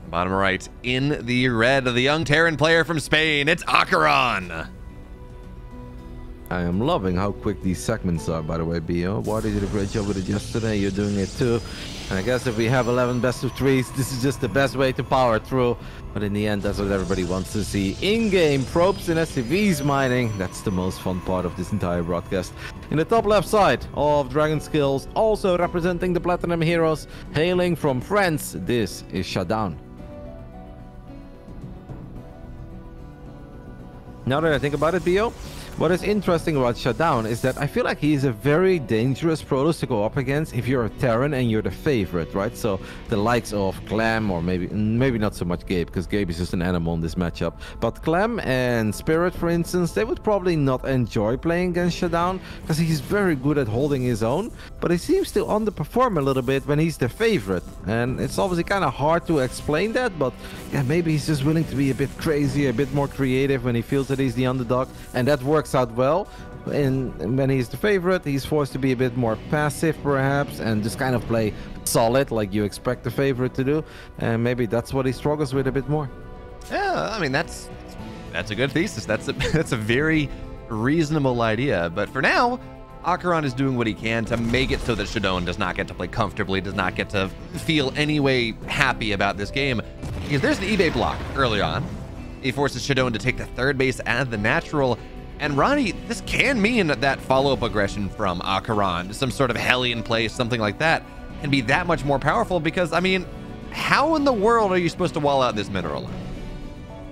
Bottom right, in the red, the young Terran player from Spain, it's AqueroN. I am loving how quick these segments are, by the way, Bio. Wardy did a great job with it yesterday. You're doing it too. And I guess if we have 11 best of threes, this is just the best way to power through. But in the end, that's what everybody wants to see. In-game probes and SCVs mining. That's the most fun part of this entire broadcast. In the top left side of Dragon Skills, also representing the Platinum Heroes, hailing from France, this is ShaDoWn. Now that I think about it, Bio, what is interesting about ShaDoWn is that I feel like he's a very dangerous Protoss to go up against if you're a Terran and you're the favorite, right? So the likes of Clem, or maybe not so much Gabe, because Gabe is just an animal in this matchup. But Clem and Spirit, for instance, they would probably not enjoy playing against ShaDoWn because he's very good at holding his own, but he seems to underperform a little bit when he's the favorite. And it's obviously kind of hard to explain that, but yeah, maybe he's just willing to be a bit crazy, a bit more creative when he feels that he's the underdog, and that works out well. And when he's the favorite, he's forced to be a bit more passive perhaps and just kind of play solid like you expect the favorite to do, and maybe that's what he struggles with a bit more. Yeah, I mean, that's a good thesis. That's a very reasonable idea. But for now, AqueroN is doing what he can to make it so that ShaDoWn does not get to play comfortably, does not get to feel any way happy about this game, because there's an eBay block early on. He forces ShaDoWn to take the third base and the natural. And Ronnie, this can mean that follow-up aggression from AqueroN, some sort of Hellion play, something like that, can be that much more powerful, because, I mean, how in the world are you supposed to wall out this mineral line?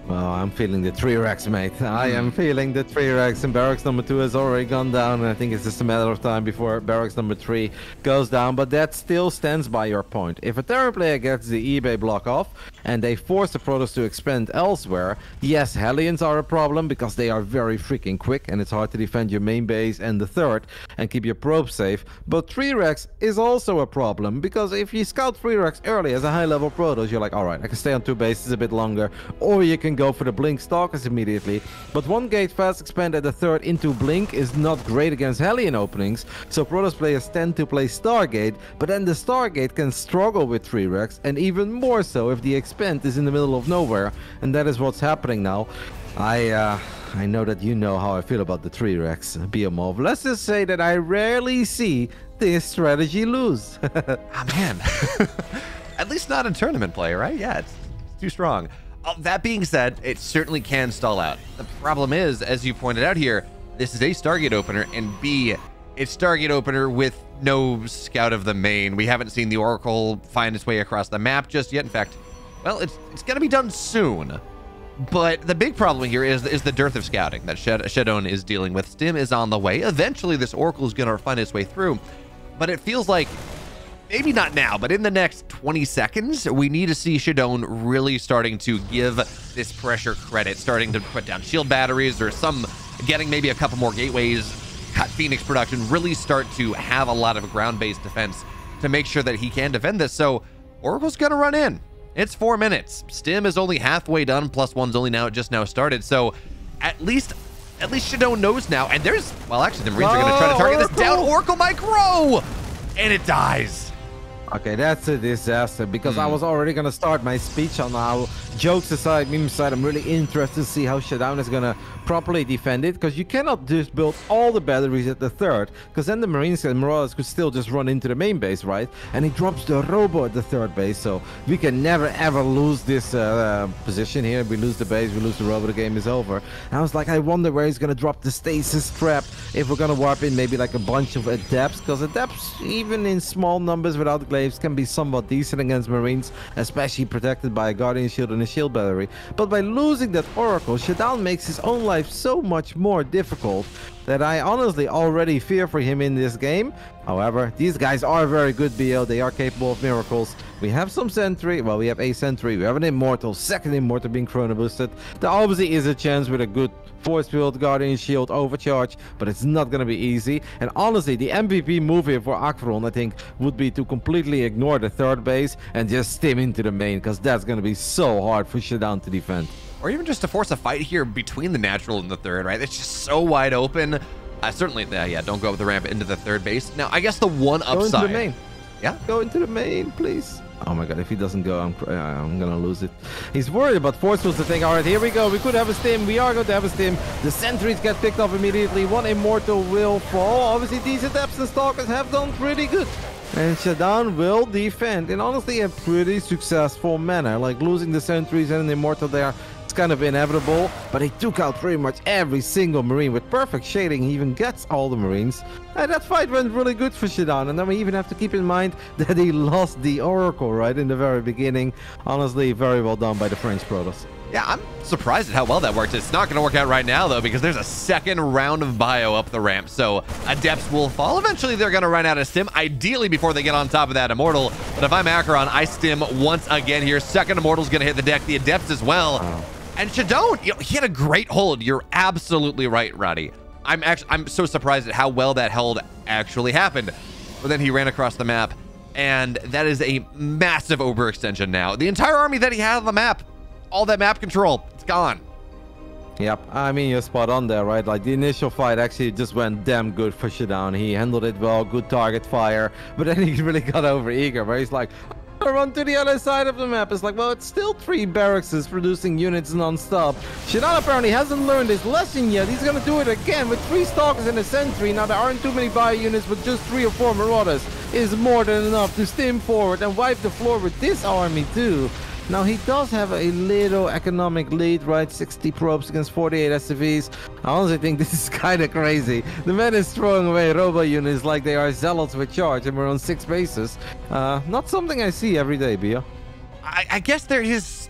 Well, I'm feeling the 3-Rex, mate. I am feeling the 3-Rex, and barracks number 2 has already gone down, and I think it's just a matter of time before barracks number 3 goes down, but that still stands by your point. If a Terran player gets the eBay block off, and they force the Protoss to expand elsewhere, yes, Hellions are a problem, because they are very freaking quick, and it's hard to defend your main base and the third, and keep your probes safe, but 3-Rex is also a problem, because if you scout 3-Rex early as a high-level Protoss, you're like, alright, I can stay on 2 bases a bit longer, or you can go for the Blink Stalkers immediately. But 1 gate fast expand at the third into Blink is not great against Hellion openings, so Protoss players tend to play Stargate, but then the Stargate can struggle with 3-Rex, and even more so if the expand is in the middle of nowhere, and that is what's happening now. I know that you know how I feel about the 3-Rex, Biomov. Let's just say that I rarely see this strategy lose. Ah, man. At least not in tournament play, right? Yeah, it's too strong. That being said, it certainly can stall out. The problem is, as you pointed out here, this is a Stargate opener, and B, it's Stargate opener with no scout of the main. We haven't seen the Oracle find its way across the map just yet. In fact, well, it's going to be done soon. But the big problem here is the dearth of scouting that ShaDoWn is dealing with. Stim is on the way. Eventually, this Oracle is going to find its way through. But it feels like, maybe not now, but in the next 20 seconds, we need to see ShaDoWn really starting to give this pressure credit, starting to put down shield batteries or getting maybe a couple more gateways, cut Phoenix production, really start to have a lot of ground-based defense to make sure that he can defend this. So Oracle's going to run in. It's 4 minutes. Stim is only halfway done, +1's only just now started. So at least ShaDoWn knows now. And there's, well, actually, the Marines are going to try to target this down. Oracle might grow, and it dies. Okay, that's a disaster, because I was already going to start my speech on how, jokes aside, memes aside, I'm really interested to see how ShaDoWn is going to properly defend it, because you cannot just build all the batteries at the third, because then the Marines and Marauders could still just run into the main base, right? And he drops the Robo at the third base, so we can never ever lose this position here. We lose the base, we lose the Robo, the game is over. And I was like, I wonder where he's going to drop the stasis trap, if we're going to warp in maybe like a bunch of adepts, because adepts, even in small numbers without the can be somewhat decent against Marines, especially protected by a Guardian Shield and a Shield Battery. But by losing that Oracle, ShaDoWn makes his own life so much more difficult that I honestly already fear for him in this game. However, these guys are very good, BO. They are capable of miracles. We have some Sentry. Well, we have a Sentry. We have an Immortal. Second Immortal being Chrono Boosted. There obviously is a chance with a good Force Field, Guardian Shield, Overcharge, but it's not going to be easy. And honestly, the MVP move here for AqueroN, I think, would be to completely ignore the third base and just stim into the main, because that's going to be so hard for ShaDoWn to defend. Or even just to force a fight here between the natural and the third, right? It's just so wide open. Certainly, yeah, don't go up the ramp into the third base. Now, I guess the one upside. Go into the main. Yeah? Go into the main, please. Oh my god, if he doesn't go, I'm gonna lose it. He's worried about forceful to think, alright, here we go. We could have a stim. We are going to have a stim. The sentries get picked off immediately. One immortal will fall. Obviously, these adepts and stalkers have done pretty good. And ShaDoWn will defend in honestly a pretty successful manner. Like losing the sentries and an immortal there, it's kind of inevitable. But he took out pretty much every single marine with perfect shading. He even gets all the marines. And that fight went really good for ShaDoWn. And then we even have to keep in mind that he lost the Oracle right in the very beginning. Honestly, very well done by the French Protoss. Yeah, I'm surprised at how well that worked. It's not going to work out right now, though, because there's a second round of bio up the ramp. So adepts will fall. Eventually, they're going to run out of stim, ideally before they get on top of that immortal. But if I'm AqueroN, I stim once again here. Second immortal's going to hit the deck. The adepts as well. Oh. And ShaDoWn, you know, he had a great hold. You're absolutely right, Roddy. I'm so surprised at how well that hold actually happened. But then he ran across the map, and that is a massive overextension now. The entire army that he had on the map, all that map control, it's gone. Yep, I mean, you're spot on there, right? Like, the initial fight actually just went damn good for ShaDoWn. He handled it well, good target fire, but then he really got over eager, where he's like, run to the other side of the map. It's like, well, it's still 3 barracks producing units non-stop. ShaDoWn apparently hasn't learned his lesson yet. He's gonna do it again with 3 stalkers and a sentry. Now, there aren't too many bio units, but just 3 or 4 marauders is more than enough to stim forward and wipe the floor with this army too. Now, he does have a little economic lead, right? 60 probes against 48 SCVs. I honestly think this is kind of crazy. The man is throwing away robo units like they are zealots with charge, and we're on 6 bases. Not something I see every day, Bia. I guess there is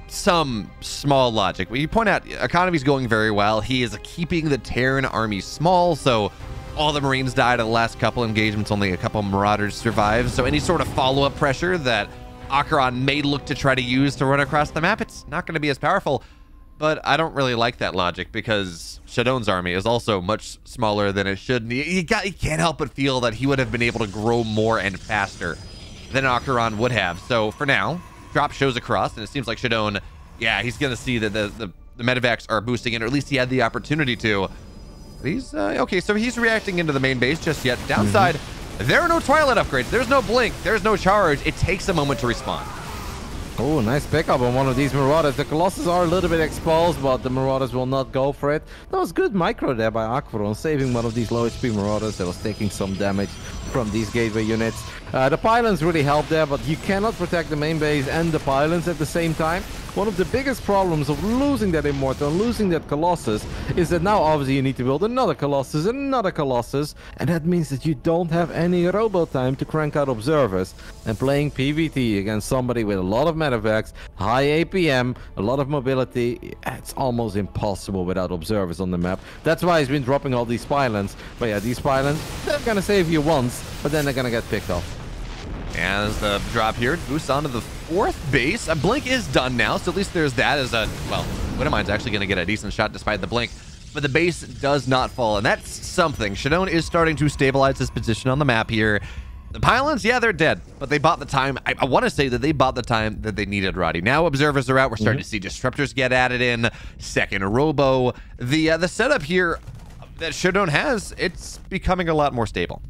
some small logic. You point out economy's going very well. He is keeping the Terran army small, so all the Marines died in the last couple engagements. Only a couple Marauders survived. So any sort of follow-up pressure that AqueroN may look to try to use to run across the map, it's not going to be as powerful. But I don't really like that logic, because ShaDoWn's army is also much smaller than it should. You can't help but feel that he would have been able to grow more and faster than AqueroN would have. So for now, drop shows across, and it seems like ShaDoWn, yeah, he's going to see that the medevacs are boosting in, or at least he had the opportunity to. He's okay, so he's reacting into the main base just yet. Downside, there are no Twilight upgrades. There's no blink. There's no charge. It takes a moment to respond. Oh, nice pickup on one of these Marauders. The Colossus are a little bit exposed, but the Marauders will not go for it. That was good micro there by AqueroN, saving one of these low HP Marauders that was taking some damage from these gateway units. The pylons really helped there, but you cannot protect the main base and the pylons at the same time. One of the biggest problems of losing that Immortal and losing that Colossus is that now obviously you need to build another Colossus and another Colossus, and that means that you don't have any robo time to crank out observers. And playing PvT against somebody with a lot of medevacs, high APM, a lot of mobility, it's almost impossible without observers on the map. That's why he's been dropping all these pylons. But yeah, these pylons, they're gonna save you once, but then they're gonna get picked off. And as the drop here boosts onto the 4th base, a blink is done now, so at least there's that as a, well, Widowmine's actually going to get a decent shot despite the blink, but the base does not fall, and that's something. ShaDoWn is starting to stabilize his position on the map here. The pylons, yeah, they're dead, but they bought the time. I want to say that they bought the time that they needed, Roddy. Now observers are out. We're starting to see disruptors get added in, second robo. The setup here that ShaDoWn has, it's becoming a lot more stable.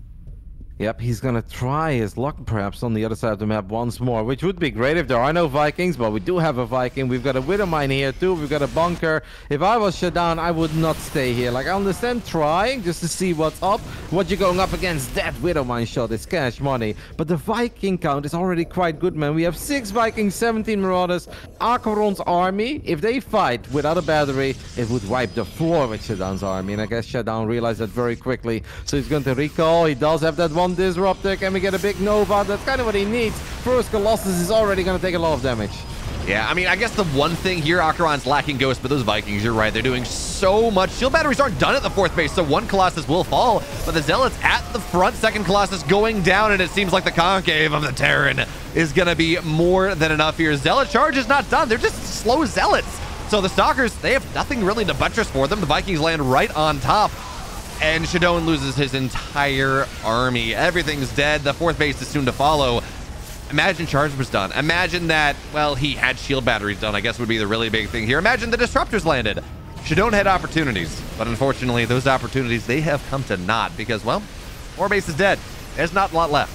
Yep, he's gonna try his luck perhaps on the other side of the map once more, which would be great if there are no Vikings, but we do have a Viking. We've got a Widowmine here too, we've got a bunker. If I was ShaDoWn, I would not stay here. Like, I understand trying just to see what's up. What you're going up against, that Widowmine shot is cash money. But the Viking count is already quite good, man. We have 6 Vikings, 17 Marauders. AqueroN's army, if they fight without a battery, it would wipe the floor with ShaDoWn's army. And I guess ShaDoWn realized that very quickly. So he's going to recall. He does have that one disruptor. Can we get a big Nova? That's kind of what he needs. First Colossus is already going to take a lot of damage. Yeah, I mean, I guess the one thing here, AqueroN's lacking Ghost, but those Vikings, you're right, they're doing so much. Shield batteries aren't done at the 4th base, so one Colossus will fall, but the Zealots at the front, second Colossus going down, and it seems like the concave of the Terran is going to be more than enough here. Zealot charge is not done. They're just slow Zealots. So the Stalkers, they have nothing really to buttress for them. The Vikings land right on top. And ShaDoWn loses his entire army. Everything's dead. The 4th base is soon to follow. Imagine charge was done. Imagine that, well, he had shield batteries done, I guess would be the really big thing here. Imagine the disruptors landed. ShaDoWn had opportunities, but unfortunately, those opportunities, they have come to naught because, well, 4 base is dead. There's not a lot left.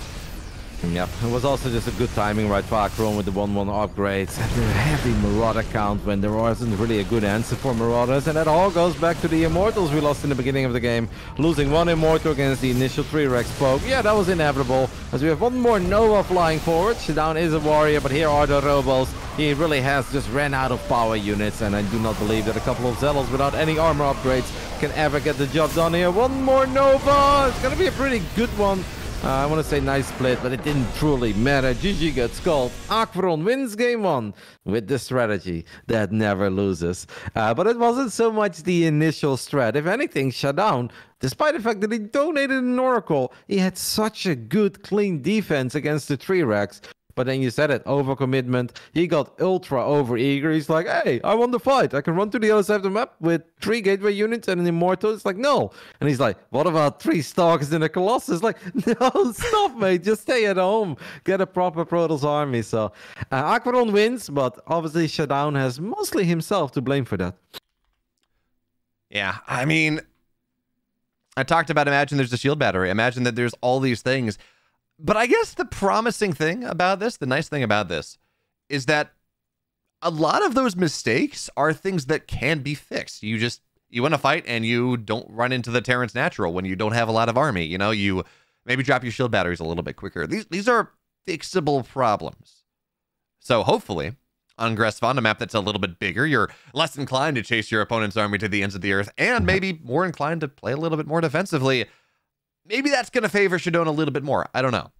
Yep, it was also just a good timing right for AqueroN with the 1-1 upgrades and the heavy Marauder count when there wasn't really a good answer for Marauders, and that all goes back to the Immortals we lost in the beginning of the game. Losing one Immortal against the initial 3-Rex poke, yeah, that was inevitable, as we have one more Nova flying forward. ShaDoWn is a warrior, but here are the Robos. He really has just ran out of power units, and I do not believe that a couple of Zealots without any armor upgrades can ever get the job done here. One more Nova! It's gonna be a pretty good one. I want to say nice split, but it didn't truly matter. GG gets called. AqueroN wins game 1 with the strategy that never loses. But it wasn't so much the initial strat. If anything, ShaDoWn, despite the fact that he donated an Oracle, he had such a good, clean defense against the 3-Rex. But then you said it, overcommitment. He got ultra over-eager. He's like, hey, I won the fight. I can run to the other side of the map with 3 gateway units and an Immortal. It's like, no. And he's like, what about 3 Stalkers and a Colossus? Like, no, stop, mate. Just stay at home. Get a proper Protoss army. So, AqueroN wins, but obviously ShaDoWn has mostly himself to blame for that. Yeah, I mean, I talked about imagine there's a shield battery. Imagine that there's all these things. But I guess the promising thing about this, the nice thing about this, is that a lot of those mistakes are things that can be fixed. You win a fight and you don't run into the Terrans Natural when you don't have a lot of army. You know, you maybe drop your shield batteries a little bit quicker. These are fixable problems. So hopefully, on Gressvon, a map that's a little bit bigger, you're less inclined to chase your opponent's army to the ends of the earth, and maybe more inclined to play a little bit more defensively. Maybe that's going to favor ShaDoWn a little bit more. I don't know.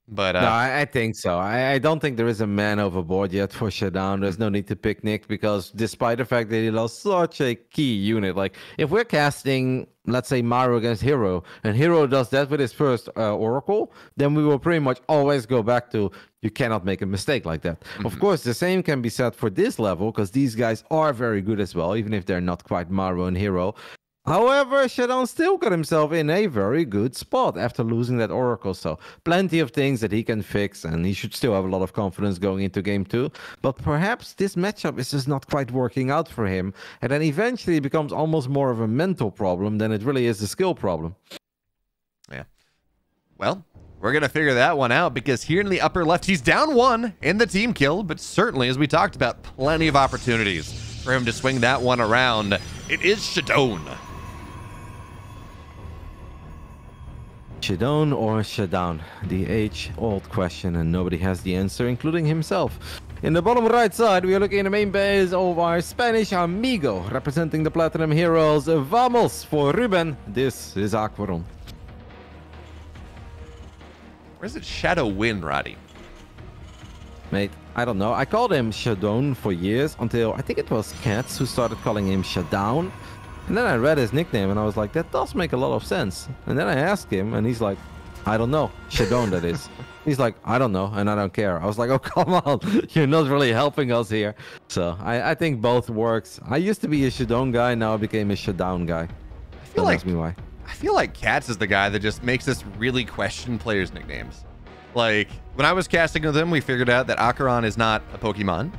But no, I think so. I don't think there is a man overboard yet for ShaDoWn. There's no need to picnic, because despite the fact that he lost such a key unit, like if we're casting, let's say, Maru against Hero, and Hero does that with his first Oracle, then we will pretty much always go back to, you cannot make a mistake like that. Of course, the same can be said for this level, because these guys are very good as well, even if they're not quite Maru and Hero. However, ShaDoWn still got himself in a very good spot after losing that Oracle, so plenty of things that he can fix, and he should still have a lot of confidence going into game 2. But perhaps this matchup is just not quite working out for him, and then eventually it becomes almost more of a mental problem than it really is a skill problem. Yeah. Well, we're going to figure that one out, because here in the upper left, he's down 1 in the team kill, but certainly, as we talked about, plenty of opportunities for him to swing that one around. It is ShaDoWn. ShaDoWn or ShaDoWn? The age-old question, and nobody has the answer, including himself. In the bottom right side, we are looking at the main base of our Spanish amigo, representing the Platinum Heroes. Vamos for Ruben. This is AqueroN. Where's it ShaDoWn, Roddy? Mate, I don't know. I called him ShaDoWn for years, until I think it was Cats who started calling him ShaDoWn. And then I read his nickname and I was like, that does make a lot of sense. And then I asked him and he's like, I don't know. ShaDoWn, that is. He's like, I don't know and I don't care. I was like, oh, come on. You're not really helping us here. So I think both works. I used to be a ShaDoWn guy. Now I became a ShaDoWn guy. Don't ask me why. I feel like Cats is the guy that just makes us really question players' nicknames. Like, when I was casting with him, we figured out that AqueroN is not a Pokemon.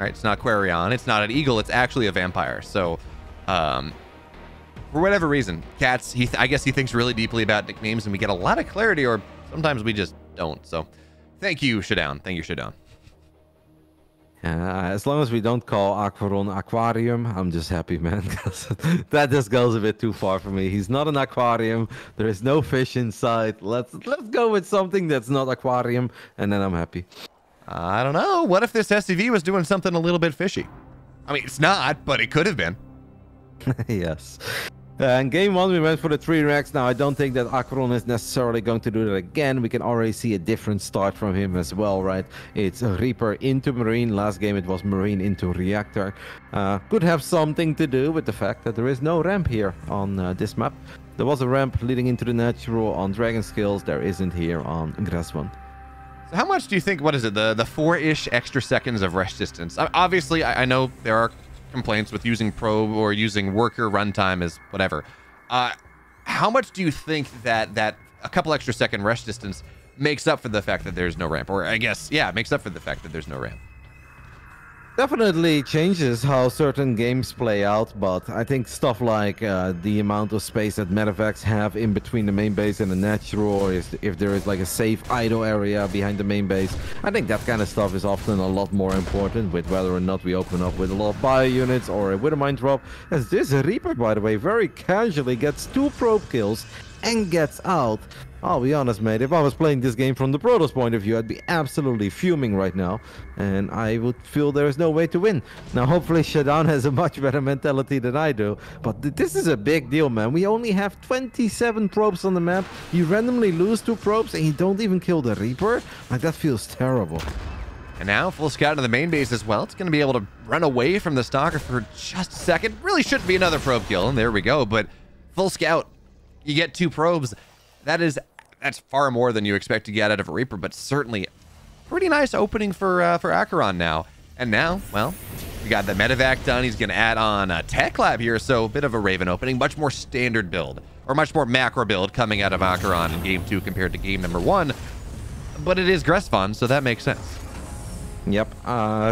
Right? It's not AqueroN. It's not an eagle. It's actually a vampire. So, for whatever reason, Cats, I guess he thinks really deeply about nicknames, and we get a lot of clarity, or sometimes we just don't. So, thank you, ShaDoWn. Thank you, ShaDoWn. As long as we don't call AqueroN Aquarium, I'm just happy, man. That just goes a bit too far for me. He's not an aquarium. There is no fish inside. Let's go with something that's not aquarium, and then I'm happy. I don't know. What if this SCV was doing something a little bit fishy? I mean, it's not, but it could have been. Yes. In game 1, we went for the 3-Rex. Now, I don't think that AqueroN is necessarily going to do that again. We can already see a different start from him as well, right? It's Reaper into Marine. Last game, it was Marine into Reactor. Could have something to do with the fact that there is no ramp here on this map. There was a ramp leading into the natural on Dragon Skills. There isn't here on Gressvon. So how much do you think, what is it, the 4-ish extra seconds of rush distance? Obviously, I know there are complaints with using probe or using worker runtime as whatever. How much do you think that a couple extra second rush distance makes up for the fact that there's no ramp? Or I guess, yeah, it makes up for the fact that there's no ramp. Definitely changes how certain games play out, but I think stuff like the amount of space that medevacs have in between the main base and the natural, or if there is like a safe idle area behind the main base, I think that kind of stuff is often a lot more important with whether or not we open up with a lot of bio units or a Widowmine drop. As this Reaper, by the way, very casually gets 2 probe kills and gets out. I'll be honest, mate, if I was playing this game from the Protoss point of view, I'd be absolutely fuming right now, and I would feel there is no way to win. Now, hopefully ShaDoWn has a much better mentality than I do, but this is a big deal, man. We only have 27 probes on the map. You randomly lose 2 probes, and you don't even kill the Reaper? Like, that feels terrible. And now, full scout to the main base as well. It's going to be able to run away from the Stalker for just a second. Really shouldn't be another probe kill, and there we go, but full scout, you get 2 probes. That's far more than you expect to get out of a Reaper, but certainly pretty nice opening for AqueroN now. And now, well, we got the medevac done. He's going to add on a tech lab here, so a bit of a Raven opening, much more standard build, or much more macro build coming out of AqueroN in game 2 compared to game number 1. But it is Gressfon, so that makes sense. Yep,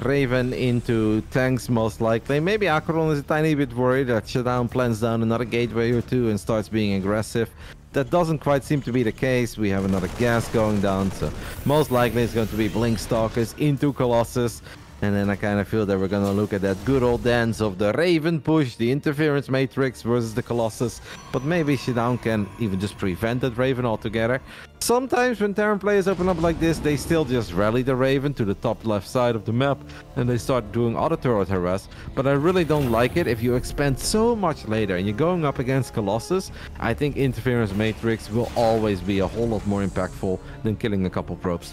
Raven into tanks most likely. Maybe AqueroN is a tiny bit worried that ShaDoWn plans down another gateway or 2 and starts being aggressive. That doesn't quite seem to be the case. We have another gas going down, so most likely it's going to be Blink Stalkers into Colossus. And then I kind of feel that we're going to look at that good old dance of the Raven push, the interference matrix versus the Colossus. But maybe ShaDoWn can even just prevent that Raven altogether. Sometimes when Terran players open up like this, they still just rally the Raven to the top left side of the map and they start doing auto turret harass. But I really don't like it if you expand so much later and you're going up against Colossus. I think interference matrix will always be a whole lot more impactful than killing a couple probes.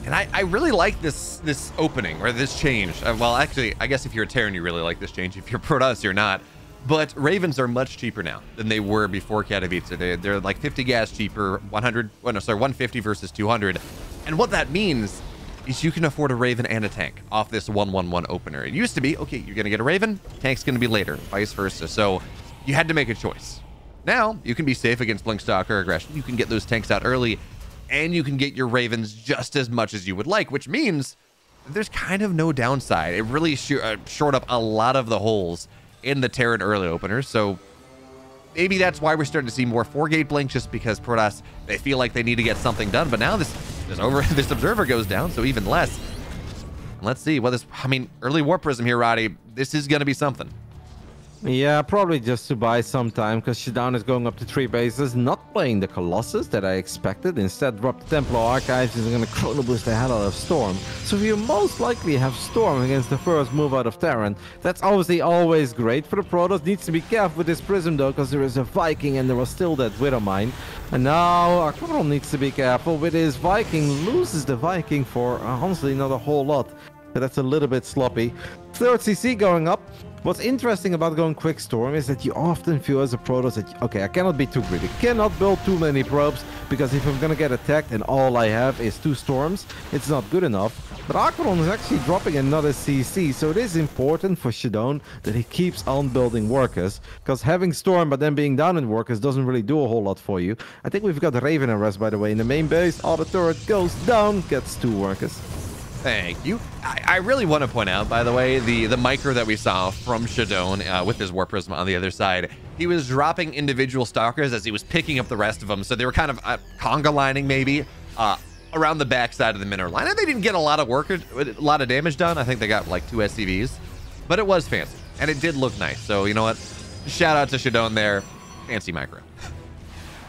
And I really like this opening, or this change. Well, actually, I guess if you're a Terran, you really like this change. If you're Protoss, you're not. But Ravens are much cheaper now than they were before Katowice. They're like 50 gas cheaper, 150 versus 200. And what that means is you can afford a Raven and a tank off this 1-1-1 opener. It used to be, okay, you're going to get a Raven, tank's going to be later, vice versa. So you had to make a choice. Now, you can be safe against Blink Stalker aggression. You can get those tanks out early, and you can get your Ravens just as much as you would like, which means there's kind of no downside. It really shored up a lot of the holes in the Terran early openers, so maybe that's why we're starting to see more 4-gate Blink, just because Protoss, they feel like they need to get something done, but now this Observer goes down, so even less. Let's see what early Warp Prism here, Roddy. This is going to be something. Yeah, probably just to buy some time, because ShaDoWn is going up to 3 bases, not playing the Colossus that I expected. Instead, drop the Templar Archives, and going to Chrono Boost the hell out of Storm. So you most likely have Storm against the first move out of Terran. That's obviously always great for the Protoss. Needs to be careful with this Prism, though, because there is a Viking, and there was still that Widowmine. And now AqueroN needs to be careful with his Viking. Loses the Viking for, honestly, not a whole lot. So that's a little bit sloppy. Third CC going up. What's interesting about going quick storm is that you often feel as a Protoss that, okay, I cannot be too greedy. Cannot build too many probes, because if I'm going to get attacked and all I have is 2 storms, it's not good enough. But AqueroN is actually dropping another CC, so it is important for ShaDoWn that he keeps on building workers, because having storm but then being down in workers doesn't really do a whole lot for you. I think we've got the Raven arrest, by the way, in the main base. Auto turret goes down, gets 2 workers. Thank you. I really want to point out, by the way, the micro that we saw from ShaDoWn with his Warp Prism on the other side. He was dropping individual Stalkers as he was picking up the rest of them, so they were kind of conga lining maybe around the backside of the mineral line. And they didn't get a lot of damage done. I think they got like 2 SCVs, but it was fancy and it did look nice. So you know what? Shout out to ShaDoWn there. Fancy micro.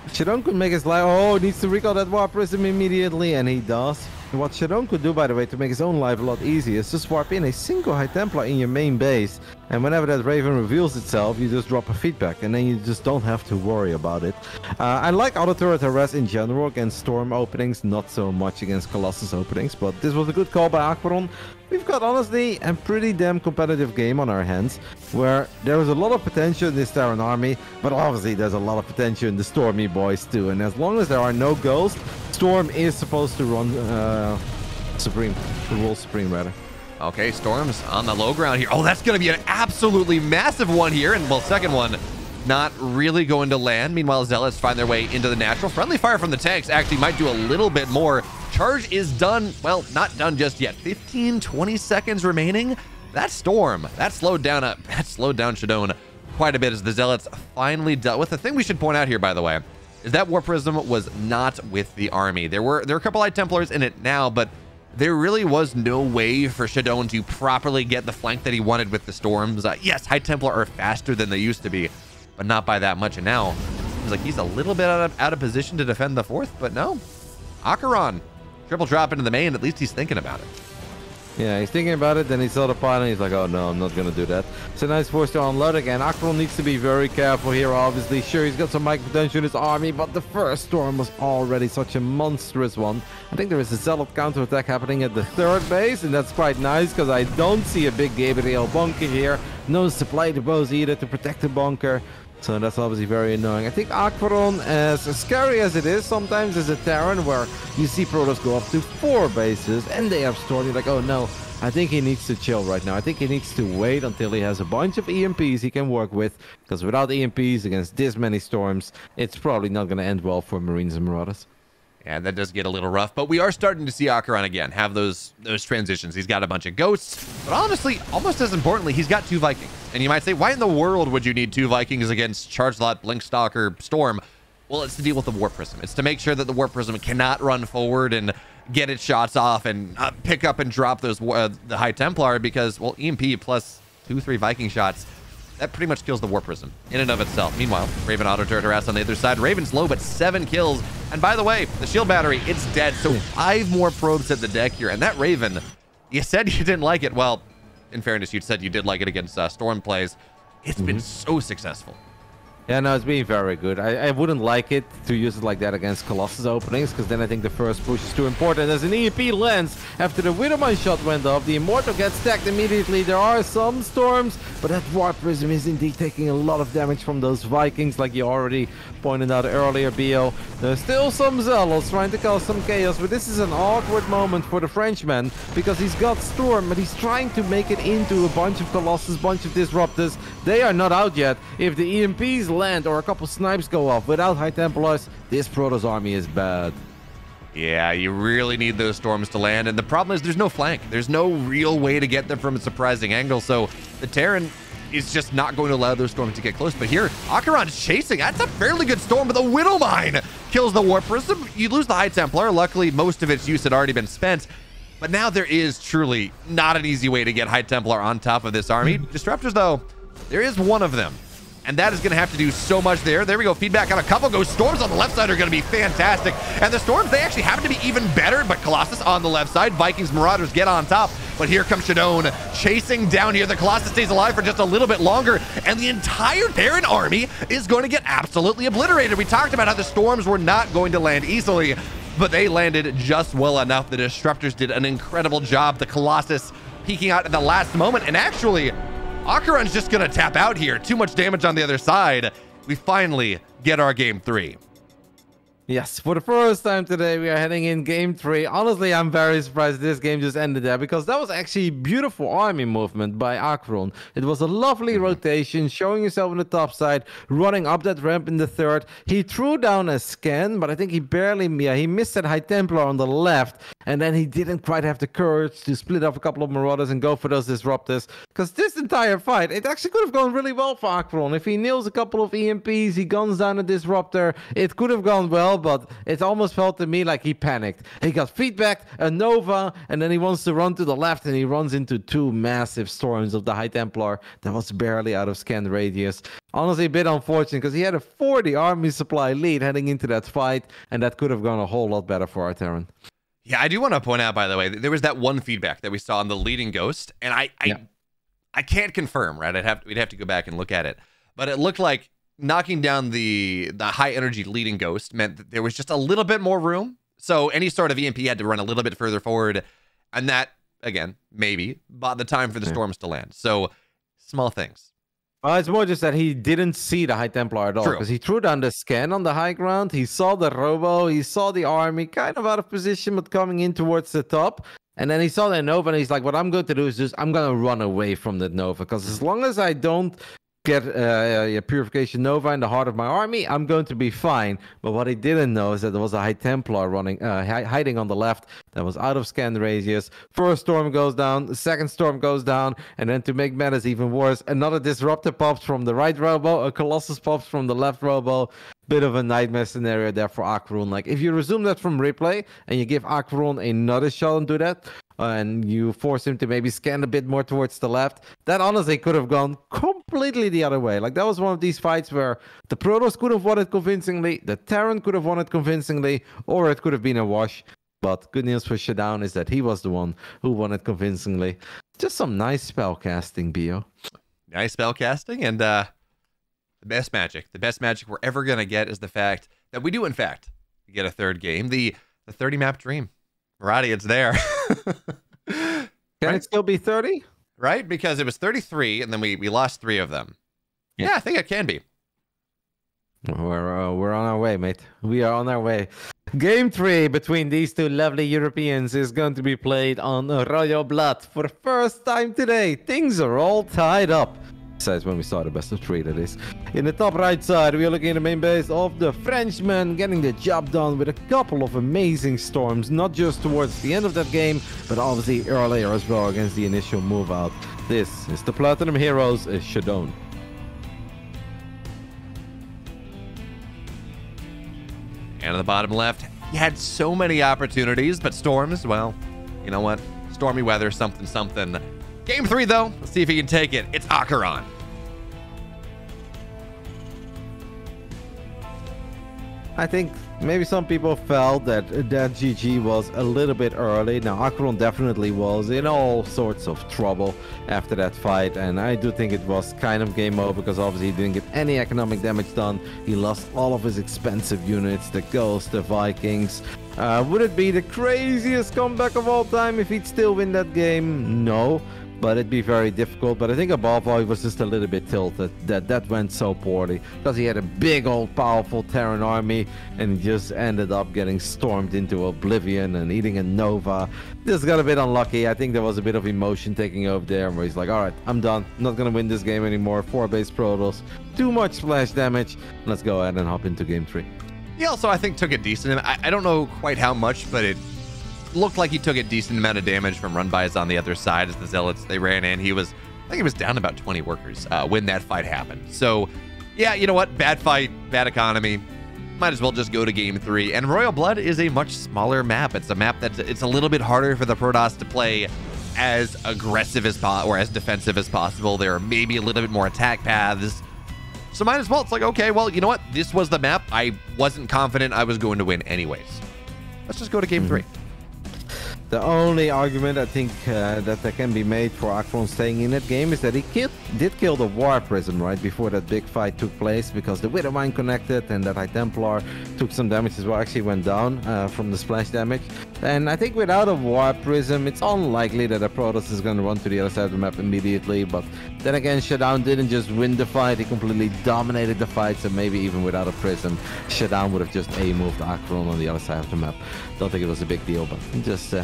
ShaDoWn could make his life. Oh, needs to recall that Warp Prism immediately, and he does. What ShaDoWn could do, by the way, to make his own life a lot easier is just warp in a single High Templar in your main base, and whenever that Raven reveals itself, you just drop a feedback, and then you just don't have to worry about it. I like auto turret harass in general against Storm openings, not so much against Colossus openings, but this was a good call by AqueroN. We've got, honestly, a pretty damn competitive game on our hands, where there is a lot of potential in this Terran army, but obviously there's a lot of potential in the Stormy boys too, and as long as there are no ghosts, Storm is supposed to run Supreme, to roll Supreme rather. Okay, Storm's on the low ground here. Oh, that's going to be an absolutely massive one here, and well, second one not really going to land. Meanwhile, Zealots find their way into the natural. Friendly fire from the tanks actually might do a little bit more. Charge is done. Well, not done just yet. 15-20 seconds remaining. that storm, that slowed down ShaDoWn quite a bit as the Zealots finally dealt with. The thing we should point out here, by the way, is that War Prism was not with the army. There were a couple High Templars in it now, but there really was no way for ShaDoWn to properly get the flank that he wanted with the storms. Yes, High Templar are faster than they used to be, but not by that much. And now seems like he's a little bit out of position to defend the fourth, but no. AqueroN, triple drop into the main. At least he's thinking about it. Yeah, he's thinking about it, then he saw the pile and he's like, oh no, I'm not going to do that. It's a nice force to unload again. AqueroN needs to be very careful here, obviously. Sure, he's got some micro potential in his army, but the first storm was already such a monstrous one. I think there is a Zealot counterattack happening at the third base, and that's quite nice, because I don't see a big Gabriel bunker here. No supply depots either to protect the bunker. So that's obviously very annoying. I think AqueroN, as scary as it is, sometimes is a Terran where you see Protoss go up to 4 bases and they have storm. You're like, oh no, I think he needs to chill right now. I think he needs to wait until he has a bunch of EMPs he can work with, because without EMPs against this many storms, it's probably not going to end well for Marines and Marauders. Yeah, that does get a little rough, but we are starting to see AqueroN again have those transitions. He's got a bunch of ghosts, but honestly, almost as importantly, he's got 2 Vikings. And you might say, why in the world would you need 2 Vikings against Chargelot, Blinkstalker, Storm? Well, it's to deal with the War Prism. It's to make sure that the War Prism cannot run forward and get its shots off and pick up and drop those the High Templar, because, well, EMP plus 2-3 Viking shots, that pretty much kills the War Prism in and of itself. Meanwhile, Raven auto turret harass on the other side. Raven's low, but 7 kills. And by the way, the shield battery, it's dead. So 5 more probes at the deck here. And that Raven, you said you didn't like it. Well, in fairness, you said you did like it against Storm plays. It's been so successful. Yeah, no, it's been very good. I wouldn't like it to use it like that against Colossus openings, because then I think the first push is too important. As an EMP lands, after the Widowmine shot went off, the Immortal gets stacked immediately. There are some storms, but that War Prism is indeed taking a lot of damage from those Vikings, like you already pointed out earlier, BO. There's still some Zealots trying to cause some chaos, but this is an awkward moment for the Frenchman, because he's got Storm, but he's trying to make it into a bunch of Colossus, bunch of Disruptors. They are not out yet. If the EMPs land or a couple snipes go off without High Templars, this Protoss army is bad. Yeah, you really need those storms to land, and the problem is there's no flank. There's no real way to get them from a surprising angle, so the Terran is just not going to allow those storms to get close. But here, AqueroN's chasing. That's a fairly good storm, but the Widowmine kills the War Prism. You lose the High Templar. Luckily, most of its use had already been spent. But now there is truly not an easy way to get High Templar on top of this army. Disruptors, though, there is one of them. And that is going to have to do so much there. There we go. Feedback on a couple. Ghost Storms on the left side are going to be fantastic. And the Storms, they actually happen to be even better. But Colossus on the left side. Vikings, Marauders get on top. But here comes ShaDoWn chasing down here. The Colossus stays alive for just a little bit longer. And the entire Terran army is going to get absolutely obliterated. We talked about how the Storms were not going to land easily, but they landed just well enough. The Disruptors did an incredible job. The Colossus peeking out at the last moment. And actually, AqueroN's just going to tap out here. Too much damage on the other side. We finally get our game 3. Yes, for the first time today, we are heading in game 3. Honestly, I'm very surprised this game just ended there, because that was actually beautiful army movement by AqueroN. It was a lovely rotation, showing yourself on the top side, running up that ramp in the third. He threw down a scan, but I think he barely, he missed that High Templar on the left, and then he didn't quite have the courage to split off a couple of Marauders and go for those Disruptors, because this entire fight, it actually could have gone really well for AqueroN. If he nails a couple of EMPs, he guns down a Disruptor, it could have gone well, but it almost felt to me like he panicked. He got feedback, a Nova, and then he wants to run to the left, and he runs into 2 massive storms of the High Templar that was barely out of scan radius. Honestly, a bit unfortunate, because he had a 40 army supply lead heading into that fight, and that could have gone a whole lot better for our Terran. Yeah, I do want to point out, by the way, there was that one feedback that we saw on the leading Ghost, and I can't confirm, right? We'd have to go back and look at it, but it looked like knocking down the high energy leading Ghost meant that there was just a little bit more room. So any sort of EMP had to run a little bit further forward. And that, again, maybe bought the time for the storms to land. So small things. It's more just that he didn't see the High Templar at all. Because he threw down the scan on the high ground. He saw the Robo. He saw the army kind of out of position, but coming in towards the top. And then he saw the Nova, and he's like, what I'm going to do is I'm going to run away from that Nova. Because as long as I don't get a Purification Nova in the heart of my army, I'm going to be fine. But what he didn't know is that there was a High Templar running, hiding on the left that was out of scan radius. First storm goes down, the second storm goes down, and then to make matters even worse, another Disruptor pops from the right robo, a Colossus pops from the left robo. Bit of a nightmare scenario there for AqueroN. Like, if you resume that from replay and you give AqueroN another shot and do that, and you force him to maybe scan a bit more towards the left, that honestly could have gone completely the other way. Like, that was one of these fights where the Protoss could have won it convincingly, the Terran could have won it convincingly, or it could have been a wash. But good news for ShaDoWn is that he was the one who won it convincingly. Just some nice spell casting, Bio. Nice spell casting, and the best magic we're ever going to get is the fact that we do, in fact, get a third game. The 30-map dream. Roddy, it's there. Can it still be 30? Right? Because it was 33, and then we lost 3 of them. Yeah, I think it can be. We're on our way, mate. We are on our way. Game 3 between these two lovely Europeans is going to be played on Royal Blood for the first time today. Things are all tied up. Besides when we started best of 3, that is. In the top right side, we are looking at the main base of the Frenchmen, getting the job done with a couple of amazing storms, not just towards the end of that game, but obviously earlier as well against the initial move out. This is the Platinum Heroes ShaDoWn. And on the bottom left, he had so many opportunities, but storms, well, you know what? Stormy weather, something. Game 3, though. Let's see if he can take it. It's AqueroN. I think maybe some people felt that GG was a little bit early. Now, AqueroN definitely was in all sorts of trouble after that fight, and I do think it was kind of game over because obviously he didn't get any economic damage done. He lost all of his expensive units, the Ghosts, the Vikings. Would it be the craziest comeback of all time if he'd still win that game? No. But it'd be very difficult. But I think above all, he was just a little bit tilted that went so poorly because he had a big old powerful Terran army and he just ended up getting stormed into oblivion and eating a Nova. Just got a bit unlucky. I think there was a bit of emotion taking over there where he's like, all right, I'm done. I'm not going to win this game anymore. 4 base Protoss. Too much splash damage. Let's go ahead and hop into game 3. He also, I think, took a decent... I don't know quite how much, but it looked like he took a decent amount of damage from run-bys on the other side as the Zealots, they ran in. I think he was down about 20 workers when that fight happened. So, yeah, you know what? Bad fight, bad economy. Might as well just go to game 3. And Royal Blood is a much smaller map. It's a map it's a little bit harder for the Protoss to play as aggressive as or as defensive as possible. There are maybe a little bit more attack paths. So might as well. It's like, okay, well, you know what? This was the map. I wasn't confident I was going to win anyways. Let's just go to game 3. The only argument I think that can be made for AqueroN staying in that game is that he did kill the War Prism right before that big fight took place because the Widowmine connected and that High Templar took some damage as well, actually went down from the splash damage. And I think without a War Prism, it's unlikely that a Protoss is going to run to the other side of the map immediately. But then again, ShaDoWn didn't just win the fight, he completely dominated the fight, so maybe even without a Prism, ShaDoWn would have just A-moved AqueroN on the other side of the map. Don't think it was a big deal, but just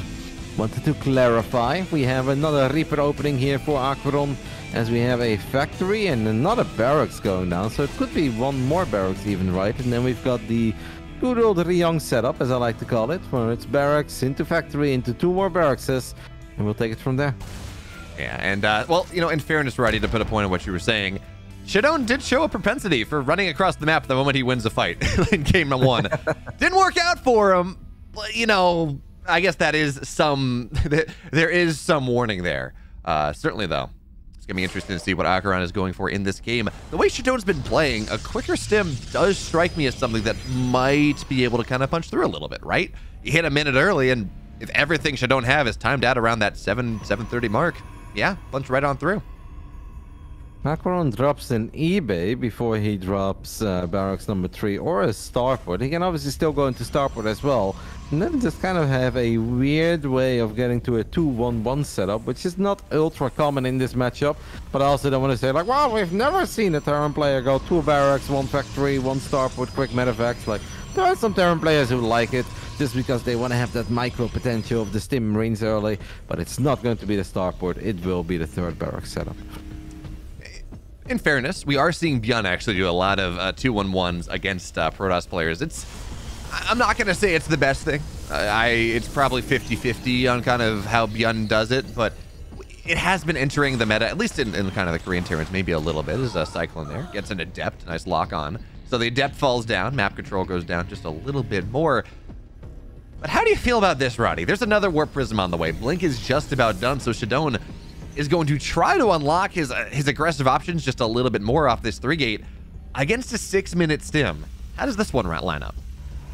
wanted to clarify. We have another Reaper opening here for AqueroN as we have a factory and another barracks going down, so it could be one more barracks even, right? And then we've got the good old Ryong setup, as I like to call it, where it's barracks into factory into 2 more barracks, and we'll take it from there. Yeah, and well, you know, in fairness, Roddy, to put a point on what you were saying, ShaDoWn did show a propensity for running across the map the moment he wins a fight in game 1. Didn't work out for him, but, you know, I guess that is there is some warning there. Certainly, though, it's going to be interesting to see what AqueroN is going for in this game. The way ShaDoWn's been playing, a quicker stim does strike me as something that might be able to kind of punch through a little bit, right? You hit a minute early, and if everything ShaDoWn have is timed out around that 7:30 mark, yeah, punch right on through. AqueroN drops an eBay before he drops barracks number 3 or a starport. He can obviously still go into starport as well. And then just kind of have a weird way of getting to a 2-1-1 setup, which is not ultra common in this matchup. But I also don't want to say like, wow, we've never seen a Terran player go 2 barracks, 1 factory, 1 starport, quick medevacs. Like, there are some Terran players who like it just because they want to have that micro potential of the stim marines early. But it's not going to be the starport. It will be the 3rd barrack setup. in fairness, we are seeing Bjorn actually do a lot of 2-1-1s against Protoss players. I'm not going to say it's the best thing. It's probably 50-50 on kind of how Bjorn does it, but it has been entering the meta, at least in kind of the Korean tournaments, maybe a little bit. There's a Cyclone there, gets an Adept, nice lock on. So the Adept falls down, map control goes down just a little bit more. But how do you feel about this, Roddy? There's another Warp Prism on the way. Blink is just about done, so ShaDoWn is going to try to unlock his aggressive options just a little bit more off this 3-gate against a 6-minute stim. How does this one line up?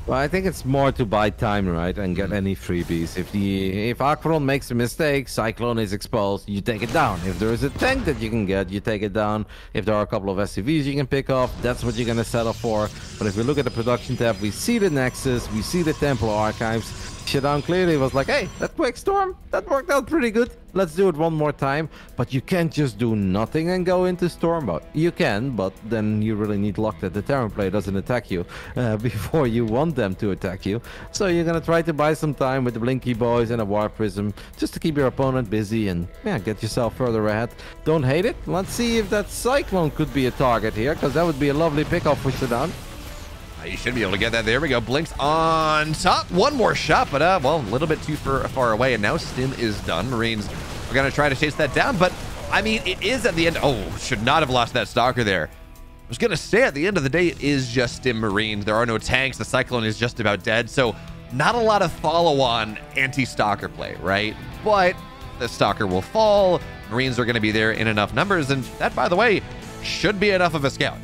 Well, I think it's more to buy time, right, and get any freebies. If AqueroN makes a mistake, Cyclone is exposed, you take it down. If there is a tank that you can get, you take it down. If there are a couple of SCVs you can pick off, that's what you're going to settle for. But if we look at the production tab, we see the Nexus, we see the Temple Archives. ShaDoWn clearly was like, hey, that Quick Storm, that worked out pretty good. Let's do it one more time. But you can't just do nothing and go into Storm mode. You can, but then you really need luck that the Terran player doesn't attack you before you want them to attack you. So you're going to try to buy some time with the Blinky Boys and a Warp Prism just to keep your opponent busy and get yourself further ahead. Don't hate it. Let's see if that Cyclone could be a target here, because that would be a lovely pickup for ShaDoWn. You should be able to get that. There we go. Blinks on top. One more shot, but well, a little bit too far away. And now Stim is done. Marines are going to try to chase that down. But, I mean, it is at the end. Oh, should not have lost that Stalker there. I was going to say at the end of the day, it is just Stim Marines. There are no tanks. The Cyclone is just about dead. So not a lot of follow-on anti-Stalker play, right? But the Stalker will fall. Marines are going to be there in enough numbers. And that, by the way, should be enough of a scout.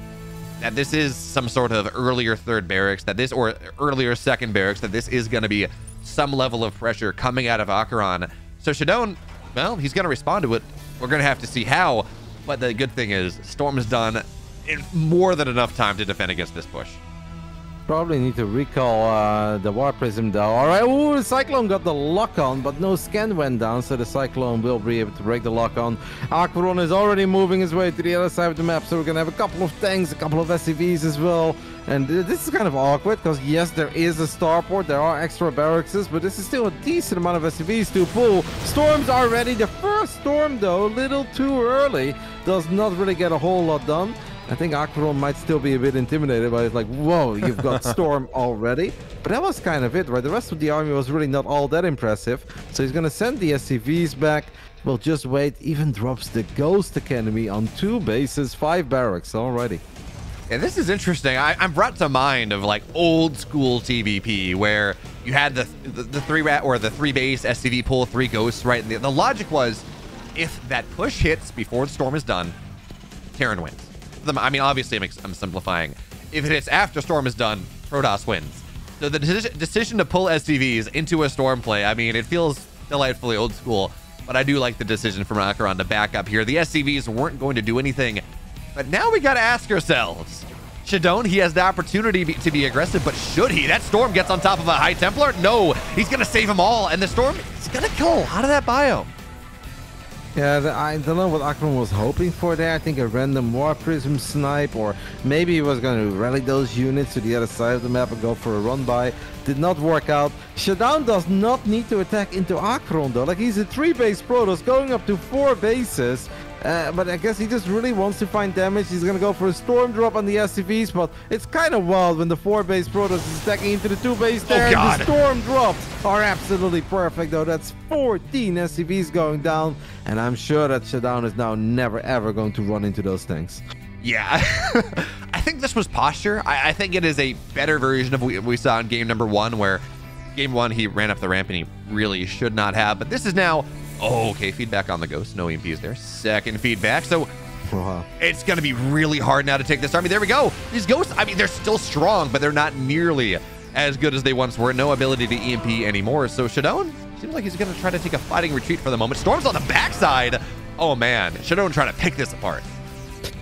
That this is some sort of earlier third barracks, or earlier second barracks, that this is going to be some level of pressure coming out of AqueroN. So ShaDoWn, well, he's going to respond to it. We're going to have to see how. But the good thing is, Storm is done in more than enough time to defend against this push. Probably need to recall the Warp Prism though. Alright, ooh, the Cyclone got the lock on, but no scan went down, so the Cyclone will be able to break the lock on. AqueroN is already moving his way to the other side of the map, so we're gonna have a couple of tanks, a couple of SCVs as well. And this is kind of awkward, because yes, there is a starport, there are extra barracks, but this is still a decent amount of SCVs to pull. Storms are ready. The first Storm though, a little too early, does not really get a whole lot done. I think AqueroN might still be a bit intimidated by it, like, whoa, you've got Storm already. But that was kind of it, right? The rest of the army was really not all that impressive. So he's going to send the SCVs back. We'll just wait. Even drops the Ghost Academy on 2 bases, 5 barracks already. Yeah, this is interesting. I'm brought to mind of like old school TVP where you had the 3 base SCV pull, 3 ghosts, right? And the logic was, if that push hits before the Storm is done, Terran wins. I mean, obviously, I'm simplifying. If it hits after Storm is done, Protoss wins. So the decision to pull SCVs into a Storm play, I mean, it feels delightfully old school, but I do like the decision from AqueroN to back up here. The SCVs weren't going to do anything, but now we got to ask ourselves, ShaDoWn, he has the opportunity to be aggressive, but should he? That Storm gets on top of a High Templar? No, he's going to save them all, and the Storm is going to kill out of that biome. Yeah, I don't know what AqueroN was hoping for there. I think a random Warp Prism snipe, or maybe he was going to rally those units to the other side of the map and go for a run by. Did not work out. ShaDoWn does not need to attack into AqueroN though. Like, he's a 3-base Protoss going up to 4 bases. But I guess he just really wants to find damage. He's going to go for a Storm drop on the SCVs, but it's kind of wild when the 4-base Protoss is attacking into the 2-base there. The Storm drops are absolutely perfect, though. That's 14 SCVs going down, and I'm sure that ShaDoWn is now never, ever going to run into those tanks. Yeah, I think this was posture. I think it is a better version of what we saw in game number 1, where game 1 he ran up the ramp and he really should not have. But this is now... Oh, okay, feedback on the Ghost. No EMPs there. Second feedback. So it's going to be really hard now to take this army. There we go. These Ghosts, I mean, they're still strong, but they're not nearly as good as they once were. No ability to EMP anymore. So ShaDoWn seems like he's going to try to take a fighting retreat for the moment. Storm's on the backside. Oh, man. ShaDoWn trying to pick this apart.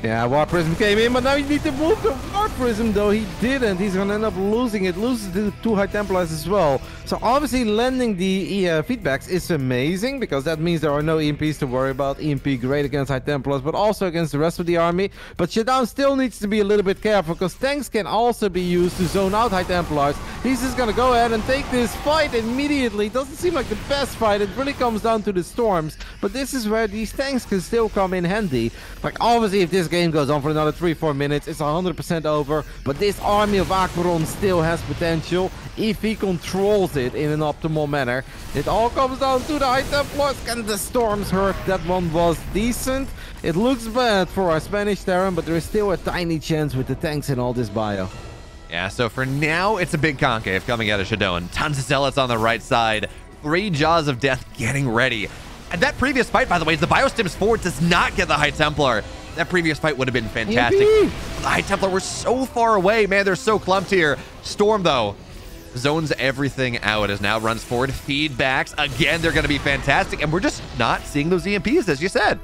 Yeah, Warp Prism came in, but now you need to move the Warp Prism, though. He didn't. He's going to end up losing it. Loses to 2 High Templars as well. So obviously landing the feedbacks is amazing, because that means there are no EMPs to worry about. EMP great against High Templars, but also against the rest of the army. But ShaDoWn still needs to be a little bit careful, because tanks can also be used to zone out High Templars. He's just going to go ahead and take this fight immediately. Doesn't seem like the best fight. It really comes down to the Storms. But this is where these tanks can still come in handy. Like, obviously, if this game goes on for another 3-4 minutes. It's 100% over, but this army of AqueroN still has potential if he controls it in an optimal manner. It all comes down to the High Templars. Can the storms hurt? That one was decent. It looks bad for our Spanish Terran, but there is still a tiny chance with the tanks in all this bio. Yeah, so for now, it's a big concave coming out of ShaDoWn. Tons of zealots on the right side. 3 Jaws of Death getting ready. And that previous fight, by the way, is the Biostims 4 does not get the High Templar. That previous fight would have been fantastic. The High Templar were so far away. Man, they're so clumped here. Storm, though, zones everything out as now runs forward. Feedbacks. Again, they're going to be fantastic. And we're just not seeing those EMPs, as you said.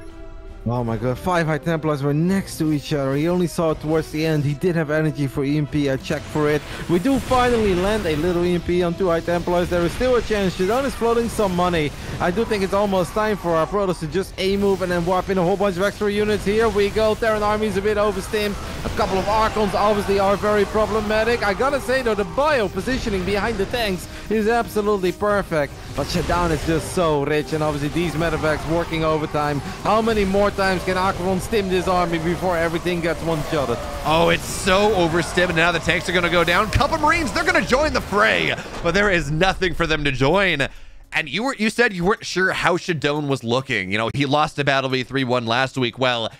Oh my god, 5 High Templars were next to each other. He only saw it towards the end. He did have energy for EMP. I checked for it. We do finally land a little EMP on 2 High Templars. There is still a chance. ShaDoWn is floating some money. I do think it's almost time for our Protoss to just A-move and then warp in a whole bunch of extra units. Here we go. Terran army is a bit overstimmed. A couple of Archons obviously are very problematic. I gotta say though, the bio positioning behind the tanks is absolutely perfect. But ShaDoWn is just so rich, and obviously these medevacs working overtime. How many more times can AqueroN stim this army before everything gets one-shotted? Oh, it's so overstimmed, and now the tanks are going to go down. Couple Marines, they're going to join the fray, but there is nothing for them to join. And you said you weren't sure how ShaDoWn was looking. You know, he lost a battle V3-1 last week. Well,